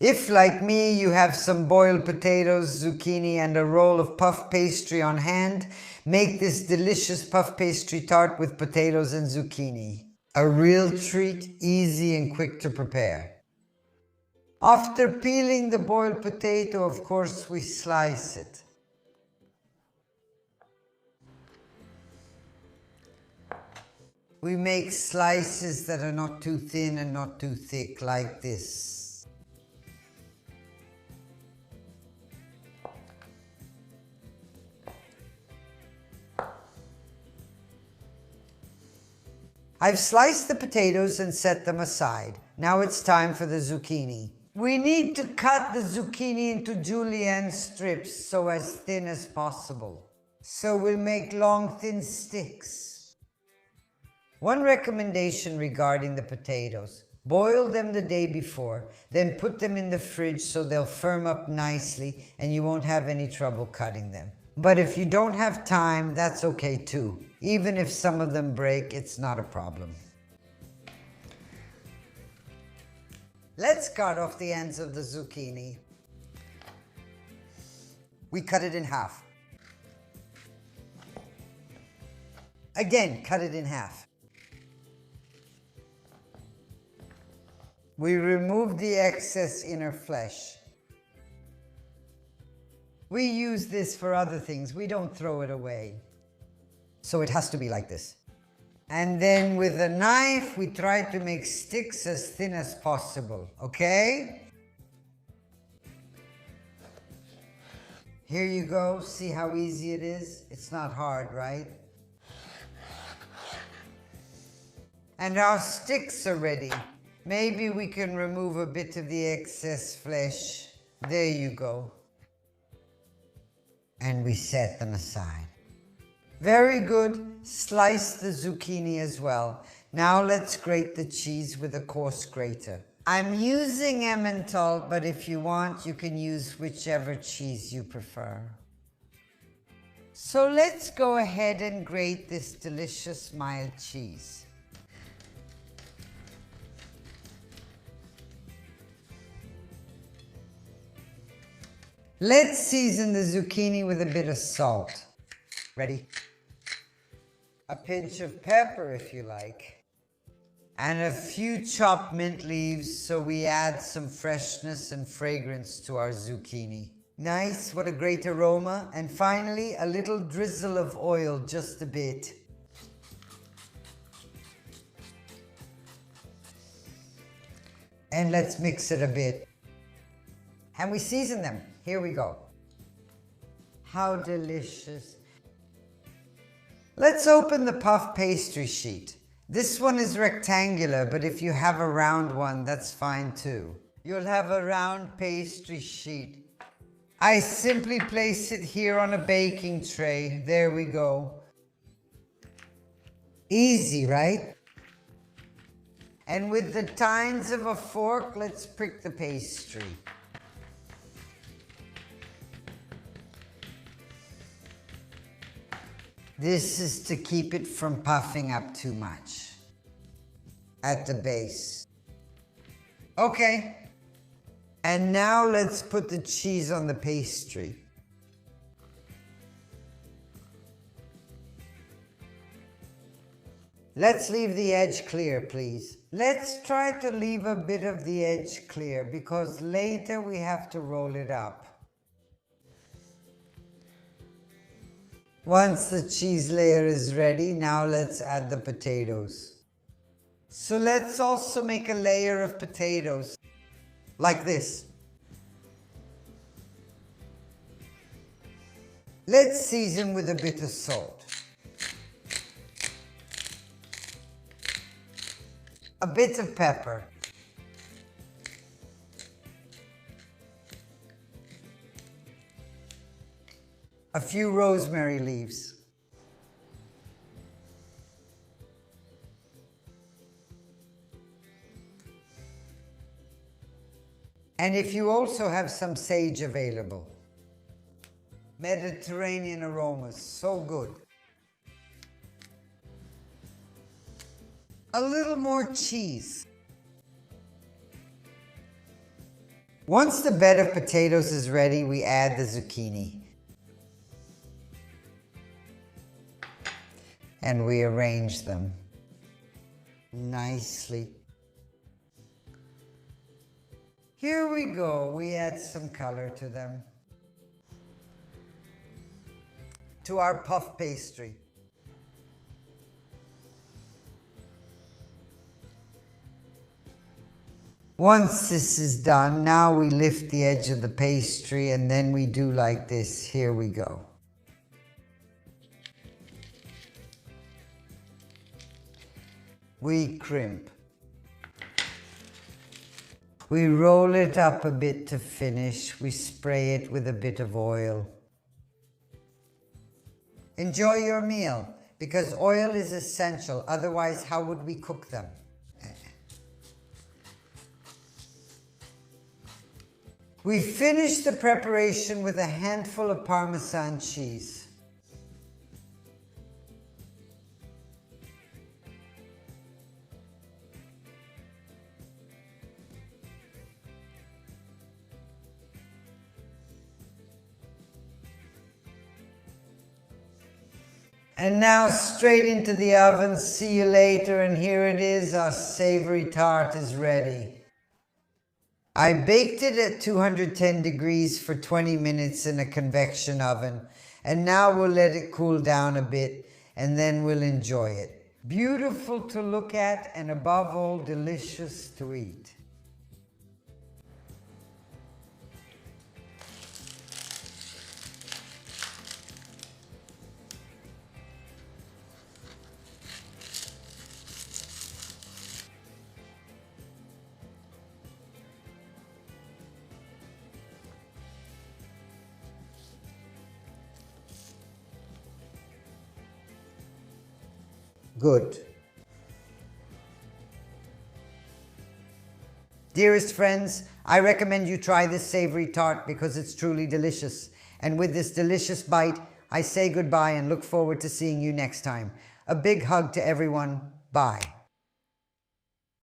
If, like me, you have some boiled potatoes, zucchini, and a roll of puff pastry on hand, make this delicious puff pastry tart with potatoes and zucchini. A real treat, easy and quick to prepare. After peeling the boiled potato, of course, we slice it. We make slices that are not too thin and not too thick, like this. I've sliced the potatoes and set them aside. Now it's time for the zucchini. We need to cut the zucchini into julienne strips so as thin as possible. So we'll make long, thin sticks. One recommendation regarding the potatoes: boil them the day before, then put them in the fridge so they'll firm up nicely and you won't have any trouble cutting them. But if you don't have time, that's okay too. Even if some of them break, it's not a problem. Let's cut off the ends of the zucchini. We cut it in half. Again, cut it in half. We remove the excess inner flesh. We use this for other things. We don't throw it away. So it has to be like this. And then with a knife, we try to make sticks as thin as possible, okay? Here you go. See how easy it is? It's not hard, right? And our sticks are ready. Maybe we can remove a bit of the excess flesh. There you go. And we set them aside. Very good. Slice the zucchini as well. Now let's grate the cheese with a coarse grater. I'm using Emmental, but if you want, you can use whichever cheese you prefer. So let's go ahead and grate this delicious mild cheese. Let's season the zucchini with a bit of salt. Ready? A pinch of pepper if you like. And a few chopped mint leaves so we add some freshness and fragrance to our zucchini. Nice, what a great aroma. And finally, a little drizzle of oil, just a bit. And let's mix it a bit. And we season them. Here we go. How delicious. Let's open the puff pastry sheet. This one is rectangular, but if you have a round one, that's fine too. You'll have a round pastry sheet. I simply place it here on a baking tray. There we go. Easy, right? And with the tines of a fork, let's prick the pastry. This is to keep it from puffing up too much at the base. Okay. And now let's put the cheese on the pastry. Let's leave the edge clear, please. Let's try to leave a bit of the edge clear because later we have to roll it up. Once the cheese layer is ready, now let's add the potatoes. So let's also make a layer of potatoes, like this. Let's season with a bit of salt. A bit of pepper. A few rosemary leaves. And if you also have some sage available. Mediterranean aromas, so good. A little more cheese. Once the bed of potatoes is ready, we add the zucchini. And we arrange them nicely. Here we go. We add some color to them. To our puff pastry. Once this is done, now we lift the edge of the pastry and then we do like this. Here we go. We crimp. We roll it up a bit to finish. We spray it with a bit of oil. Enjoy your meal, because oil is essential. Otherwise, how would we cook them? We finish the preparation with a handful of Parmesan cheese. And now straight into the oven. See you later. And here it is. Our savory tart is ready. I baked it at 210 degrees for 20 minutes in a convection oven. And now we'll let it cool down a bit and then we'll enjoy it. Beautiful to look at and above all, delicious to eat. Good. Dearest friends, I recommend you try this savory tart because it's truly delicious. And with this delicious bite, I say goodbye and look forward to seeing you next time. A big hug to everyone. Bye.